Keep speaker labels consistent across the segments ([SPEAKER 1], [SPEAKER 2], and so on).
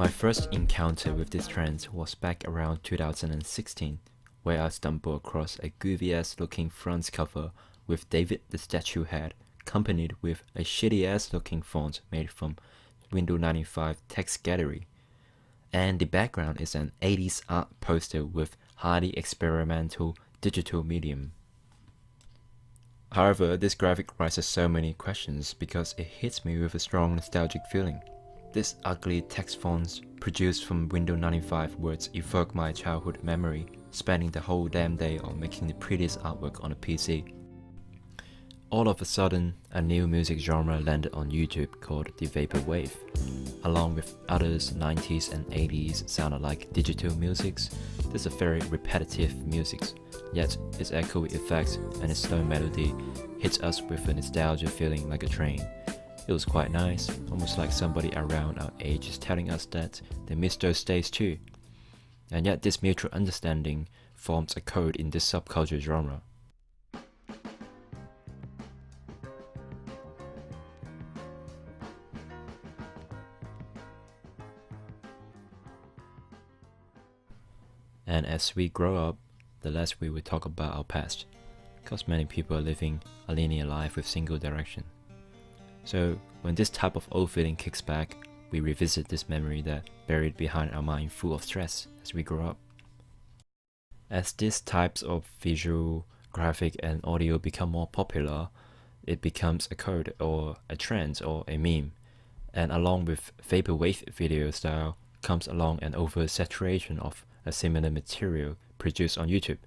[SPEAKER 1] My first encounter with this trend was back around 2016, where I stumbled across a goofy-ass looking front cover with David the Statue head, accompanied with a shitty-ass looking font made from Windows 95 text gallery. And the background is an 80s art poster with highly experimental digital medium. However, this graphic raises so many questions because it hits me with a strong nostalgic feeling. This ugly text fonts produced from Windows 95 words evoke my childhood memory, spending the whole damn day on making the prettiest artwork on a PC. All of a sudden, a new music genre landed on YouTube called the Vaporwave. Along with others 90s and 80s sound-alike digital musics, this is a very repetitive music, yet its echoey effects and its slow melody hits us with a nostalgia feeling like a train. It was quite nice, almost like somebody around our age is telling us that they missed those days too. And yet this mutual understanding forms a code in this subculture genre. And as we grow up, the less we will talk about our past, because many people are living a linear life with single direction. So when this type of old feeling kicks back, we revisit this memory that buried behind our mind full of stress as we grow up. As these types of visual, graphic and audio become more popular, it becomes a code or a trend or a meme. And along with vaporwave video style comes along an oversaturation of a similar material produced on YouTube.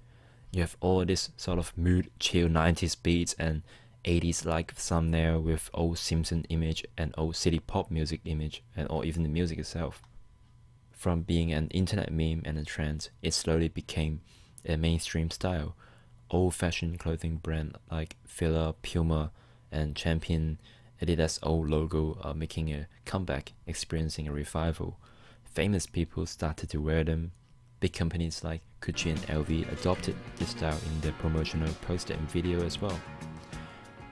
[SPEAKER 1] You have all this sort of mood chill 90s beats and 80s like thumbnail with old Simpson image and old city pop music image or even the music itself. From being an internet meme and a trend, it slowly became a mainstream style. Old-fashioned clothing brand like Fila, Puma and Champion, Adidas old logo are making a comeback, experiencing a revival. Famous people started to wear them. Big companies like Gucci and LV adopted this style in their promotional poster and video as well.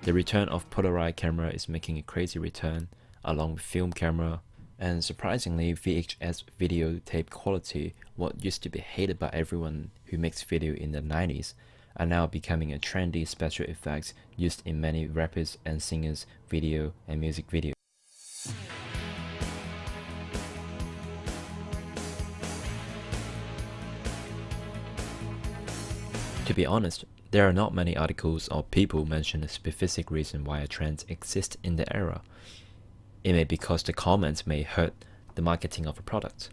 [SPEAKER 1] The return of Polaroid camera is making a crazy return, along with film camera, and surprisingly VHS videotape quality, what used to be hated by everyone who makes video in the 90s, are now becoming a trendy special effects used in many rappers and singers' video and music videos. To be honest, there are not many articles or people mention a specific reason why a trend exists in the era. It may be because the comments may hurt the marketing of a product,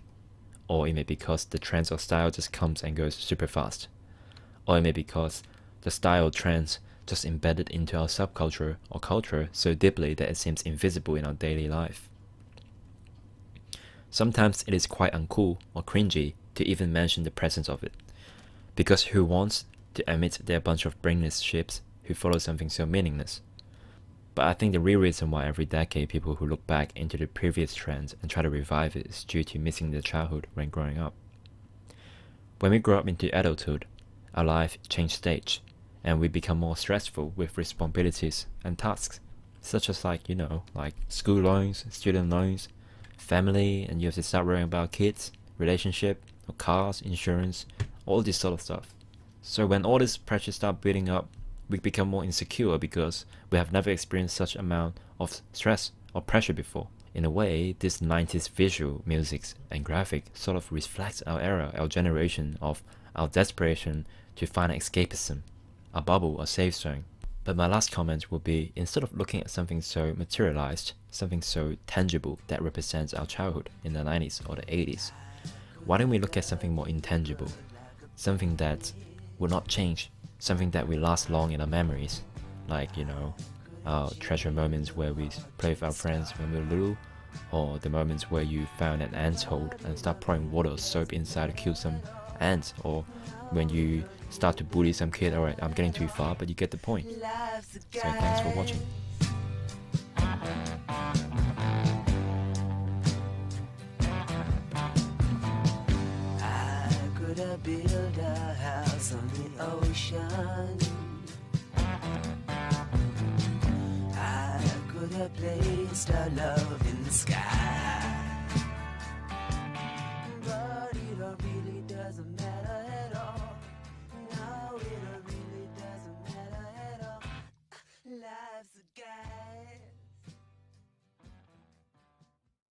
[SPEAKER 1] or it may be because the trends or style just comes and goes super fast, or it may be because the style trends just embedded into our subculture or culture so deeply that it seems invisible in our daily life. Sometimes it is quite uncool or cringy to even mention the presence of it, because who wants to admit they're a bunch of brainless ships who follow something so meaningless? But I think the real reason why every decade people who look back into the previous trends and try to revive it is due to missing their childhood when growing up. When we grow up into adulthood, our life changes stage, and we become more stressful with responsibilities and tasks, such as like school loans, student loans, family, and you have to start worrying about kids, relationship, or cars, insurance, all this sort of stuff. So when all this pressure starts building up, we become more insecure because we have never experienced such amount of stress or pressure before. In a way, this 90s visual, music and graphic sort of reflects our era, our generation of our desperation to find escapism, a bubble, a safe zone. But my last comment will be, instead of looking at something so materialized, something so tangible that represents our childhood in the 90s or the 80s, why don't we look at something more intangible, something that will not change, something that will last long in our memories, like our treasure moments where we play with our friends when we were little, or the moments where you found an ant hole and start pouring water or soap inside to kill some ants, or when you start to bully some kid. Alright, I'm getting too far, but you get the point. So thanks for watching.
[SPEAKER 2] Build a house on the ocean. I could have placed our love in the sky.